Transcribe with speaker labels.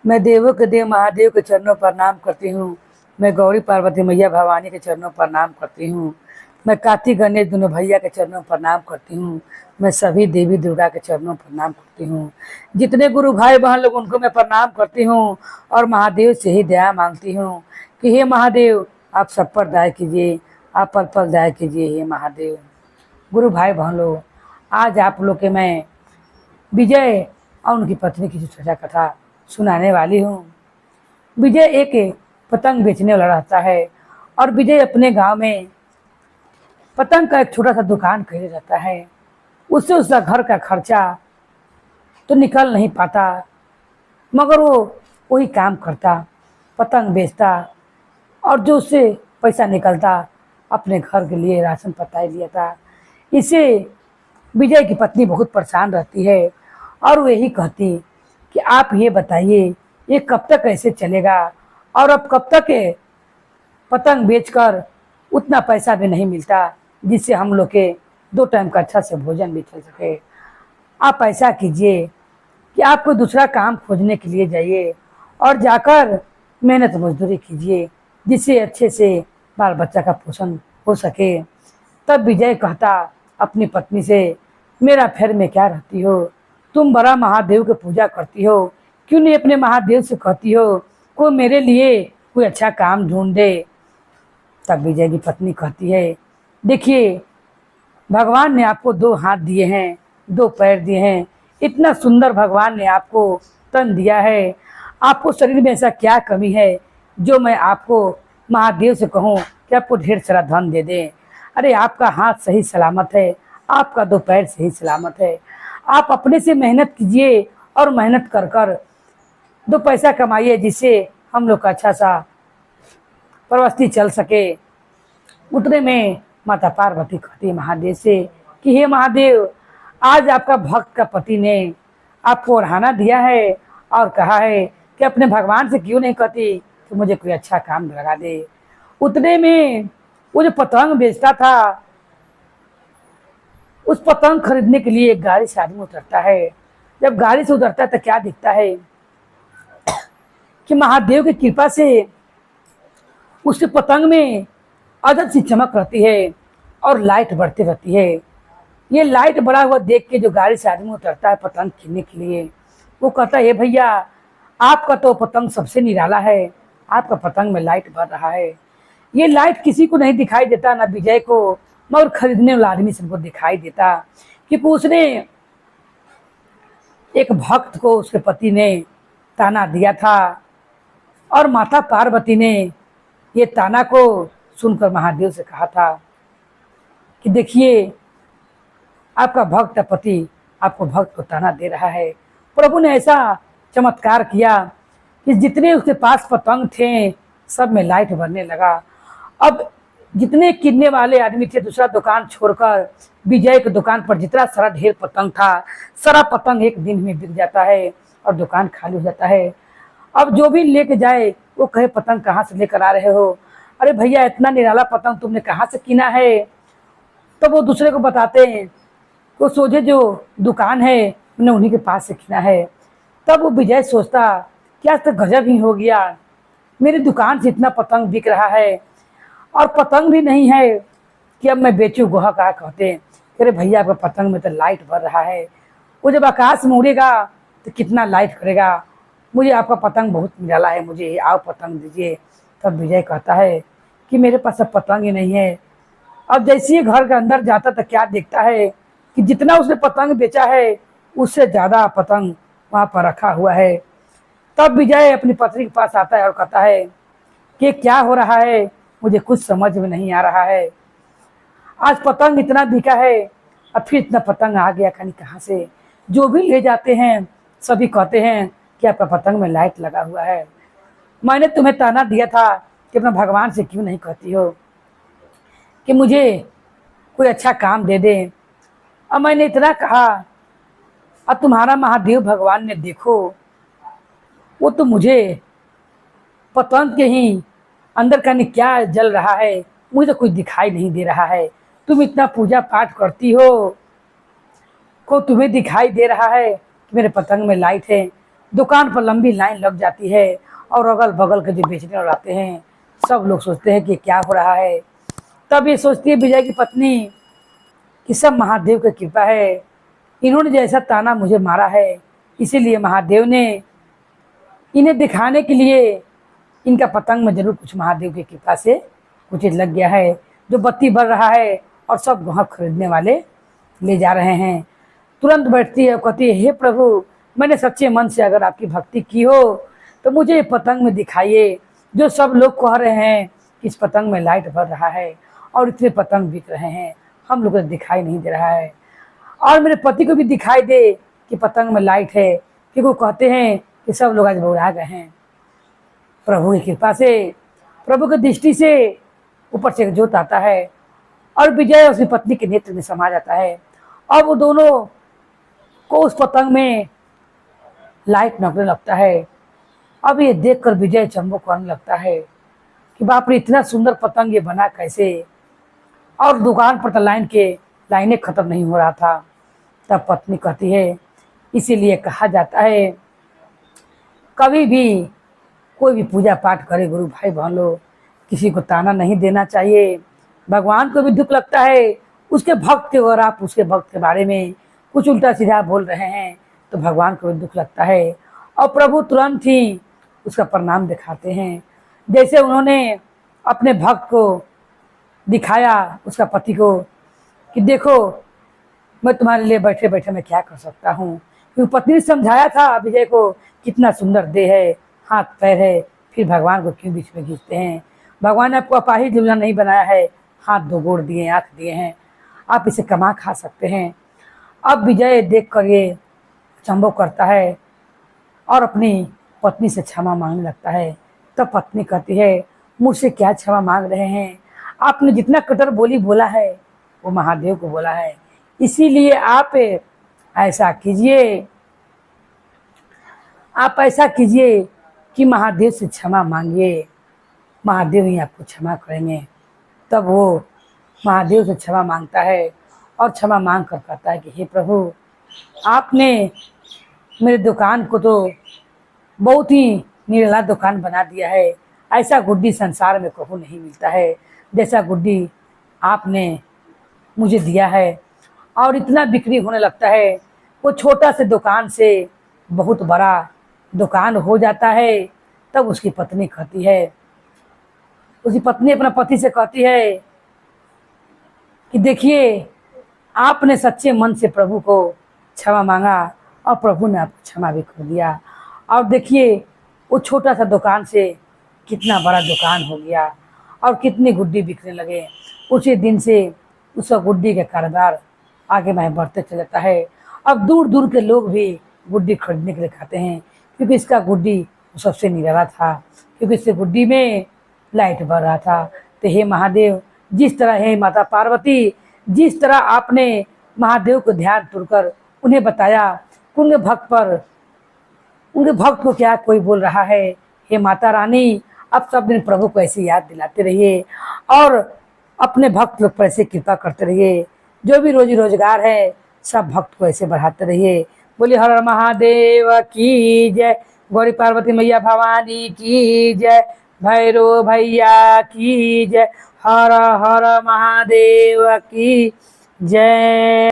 Speaker 1: मैं देवों के देव महादेव के चरणों पर प्रणाम करती हूँ। मैं गौरी पार्वती मैया भवानी के चरणों पर प्रणाम करती हूँ। मैं कार्तिक गणेश दोनों भैया के चरणों पर प्रणाम करती हूँ। मैं सभी देवी दुर्गा के चरणों पर प्रणाम करती हूँ। जितने गुरु भाई बहन लोग उनको मैं प्रणाम करती हूँ और महादेव से ही दया मांगती हूँ कि हे महादेव आप सब पर दया कीजिए, आप पल पल दया कीजिए हे महादेव। गुरु भाई बहन लोग, आज आप लोग के मैं विजय और उनकी पत्नी की छोटा कथा सुनाने वाली हूँ। विजय एक पतंग बेचने वाला रहता है और विजय अपने गांव में पतंग का एक छोटा सा दुकान करे रहता है। उससे उसका घर का खर्चा तो निकल नहीं पाता, मगर वो वही काम करता, पतंग बेचता और जो उससे पैसा निकलता अपने घर के लिए राशन पत्ता लिया था। इससे विजय की पत्नी बहुत परेशान रहती है और वो यही कहती कि आप ये बताइए ये कब तक ऐसे चलेगा और अब कब तक पतंग बेचकर उतना पैसा भी नहीं मिलता जिससे हम लोग के 2 टाइम का अच्छा से भोजन भी चल सके। आप ऐसा कीजिए कि आप कोई दूसरा काम खोजने के लिए जाइए और जाकर मेहनत मजदूरी कीजिए जिससे अच्छे से बाल बच्चा का पोषण हो सके। तब विजय कहता अपनी पत्नी से, मेरा फेर में क्या रहती हो, तुम बड़ा महादेव की पूजा करती हो, क्यों नहीं अपने महादेव से कहती हो को मेरे लिए कोई अच्छा काम ढूंढ दे। तब विजय की पत्नी कहती है, देखिए भगवान ने आपको 2 हाथ दिए हैं, 2 पैर दिए हैं, इतना सुंदर भगवान ने आपको तन दिया है, आपको शरीर में ऐसा क्या कमी है जो मैं आपको महादेव से कहूँ कि आपको ढेर सारा धन दे दें। अरे आपका हाथ सही सलामत है, आपका 2 पैर सही सलामत है, आप अपने से मेहनत कीजिए और मेहनत कर कर 2 पैसा कमाइए जिससे हम लोग का अच्छा सा प्रवस्ती चल सके। उतने में माता पार्वती कहती महादेव से कि हे महादेव, आज आपका भक्त का पति ने आपको ओढ़ाना दिया है और कहा है कि अपने भगवान से क्यों नहीं कहती कि मुझे कोई अच्छा काम लगा दे। उतने में वो जो पतंग बेचता था उस पतंग खरीदने के लिए एक गाड़ी से आदमी उतरता है। जब गाड़ी से उतरता है तो क्या दिखता है कि महादेव की कृपा से उसके पतंग में अदद सी चमक रहती है और लाइट बढ़ती रहती है। ये लाइट बढ़ा हुआ देख के जो गाड़ी से आदमी उतरता है पतंग खींचने के लिए, वो कहता है भैया आपका तो पतंग सबसे निराला है, आपका पतंग में लाइट बढ़ रहा है। ये लाइट किसी को नहीं दिखाई देता, ना विजय को, मगर खरीदने वाला आदमी सबको दिखाई देता कि उसने एक भक्त को उसके पति ने ताना दिया था और माता पार्वती ने ये ताना को सुनकर महादेव से कहा था कि देखिए आपका भक्त पति आपको भक्त को ताना दे रहा है। प्रभु ने ऐसा चमत्कार किया कि जितने उसके पास पतंग थे सब में लाइट बढ़ने लगा। अब जितने किनने वाले आदमी थे दूसरा दुकान छोड़कर विजय की दुकान पर जितना सारा ढेर पतंग था सारा पतंग एक दिन में बिक जाता है और दुकान खाली हो जाता है। अब जो भी लेके जाए वो कहे पतंग कहाँ से लेकर आ रहे हो, अरे भैया इतना निराला पतंग तुमने कहाँ से किना है। तो वो दूसरे को बताते हैं, वो सोचे जो दुकान है मैंने उन्हीं के पास से किना है। तब वो विजय सोचता क्या तो गजब ही हो गया, मेरी दुकान से इतना पतंग बिक रहा है और पतंग भी नहीं है कि अब मैं बेचूं। गोहा कहा कहते हैं अरे भैया आपका पतंग में तो लाइट बढ़ रहा है, वो जब आकाश में उड़ेगा तो कितना लाइट करेगा, मुझे आपका पतंग बहुत निराला है, मुझे आओ पतंग दीजिए। तब विजय कहता है कि मेरे पास अब पतंग ही नहीं है। अब जैसे ही घर के अंदर जाता तो क्या देखता है कि जितना उसने पतंग बेचा है उससे ज़्यादा पतंग वहाँ पर रखा हुआ है। तब विजय अपनी पत्नी के पास आता है और कहता है कि क्या हो रहा है, मुझे कुछ समझ में नहीं आ रहा है। आज पतंग इतना बिका है अब फिर इतना पतंग आ गया खाली कहाँ से। जो भी ले जाते हैं सभी कहते हैं कि आपका पतंग में लाइट लगा हुआ है। मैंने तुम्हें ताना दिया था कि अपना भगवान से क्यों नहीं कहती हो कि मुझे कोई अच्छा काम दे दे। अब मैंने इतना कहा, अब तुम्हारा महादेव भगवान ने देखो वो तो मुझे पतंग के ही अंदर का क्या जल रहा है, मुझे तो कुछ दिखाई नहीं दे रहा है। तुम इतना पूजा पाठ करती हो को तुम्हें दिखाई दे रहा है कि मेरे पतंग में लाइट है, दुकान पर लंबी लाइन लग जाती है और अगल बगल के जो बेचने वाले आते हैं सब लोग सोचते हैं कि क्या हो रहा है। तब ये सोचती है विजय की पत्नी कि सब महादेव की कृपा है, इन्होंने जैसा ताना मुझे मारा है इसीलिए महादेव ने इन्हें दिखाने के लिए इनका पतंग में जरूर कुछ महादेव की कृपा से कुछ लग गया है जो बत्ती बढ़ रहा है और सब ग्राहक खरीदने वाले ले जा रहे हैं। तुरंत बैठती है, कहती है हे प्रभु, मैंने सच्चे मन से अगर आपकी भक्ति की हो तो मुझे पतंग में दिखाइए। जो सब लोग कह रहे हैं कि इस पतंग में लाइट भर रहा है और इतने पतंग बिक रहे हैं, हम लोग को दिखाई नहीं दे रहा है। और मेरे पति को भी दिखाई दे कि पतंग में लाइट है, क्योंकि वो कहते हैं कि सब लोग आज बौरा गए हैं। प्रभु की कृपा से, प्रभु की दृष्टि से ऊपर से एक जोत आता है और विजय उसकी पत्नी के नेत्र में समा जाता है। अब वो दोनों को उस पतंग में लाइट नगने लगता है। अब ये देखकर विजय चंबो करने लगता है कि बाप रे, इतना सुंदर पतंग ये बना कैसे। और दुकान पर तो लाइनें खत्म नहीं हो रहा था। तब पत्नी कहती है, इसीलिए कहा जाता है कभी भी कोई भी पूजा पाठ करे गुरु भाई बहन लोग, किसी को ताना नहीं देना चाहिए। भगवान को भी दुख लगता है उसके भक्त के, और आप उसके भक्त के बारे में कुछ उल्टा सीधा बोल रहे हैं तो भगवान को भी दुख लगता है। और प्रभु तुरंत ही उसका प्रणाम दिखाते हैं, जैसे उन्होंने अपने भक्त को दिखाया उसका पति को कि देखो मैं तुम्हारे लिए बैठे बैठे मैं क्या कर सकता हूँ। क्योंकि पत्नी ने समझाया था विजय को कितना सुंदर देह है, हाथ पैर है, फिर भगवान को क्यों बीच में खींचते हैं। भगवान ने आपको अपाहिज दुल्हन नहीं बनाया है, हाथ दो गोड़ दिए, आँख दिए हैं, आप इसे कमा खा सकते हैं। अब विजय देख कर ये चंबो करता है और अपनी पत्नी से क्षमा मांगने लगता है। तब पत्नी कहती है, मुझसे क्या क्षमा मांग रहे हैं, आपने जितना कटर बोली बोला है वो महादेव को बोला है, इसीलिए आप ऐसा कीजिए, आप ऐसा कीजिए कि महादेव से क्षमा मांगिए, महादेव ही आपको क्षमा करेंगे। तब वो महादेव से क्षमा मांगता है और क्षमा मांग कर कहता है कि हे प्रभु, आपने मेरे दुकान को तो बहुत ही निराला दुकान बना दिया है। ऐसा गुड्डी संसार में कहूँ नहीं मिलता है जैसा गुड्डी आपने मुझे दिया है। और इतना बिक्री होने लगता है, वो छोटा से दुकान से बहुत बड़ा दुकान हो जाता है। तब उसकी पत्नी कहती है, उसकी पत्नी अपना पति से कहती है कि देखिए, आपने सच्चे मन से प्रभु को क्षमा मांगा और प्रभु ने आपको क्षमा भी कर दिया। और देखिए वो छोटा सा दुकान से कितना बड़ा दुकान हो गया और कितनी गुड्डी बिकने लगे। उसी दिन से उसका गुड्डी का कारोबार आगे में बढ़ते चल जाता है। अब दूर दूर के लोग भी गुड्डी खरीदने के लिए खाते हैं, क्योंकि इसका गुड्डी सबसे निराला था, क्योंकि इससे गुड्डी में लाइट बढ़ रहा था। तो हे महादेव, जिस तरह हे माता पार्वती, जिस तरह आपने महादेव को ध्यान तुरकर उन्हें बताया उनके भक्त को क्या कोई बोल रहा है, हे माता रानी, अब सब दिन प्रभु को ऐसे याद दिलाते रहिए और अपने भक्त लोग पर ऐसे कृपा करते रहिए। जो भी रोजी रोजगार है सब भक्त को ऐसे बढ़ाते रहिए। बोलिए हर हर महादेव की जय, गौरी पार्वती मैया भवानी की जय, भैरव भैया की जय, हर हर महादेव की जय।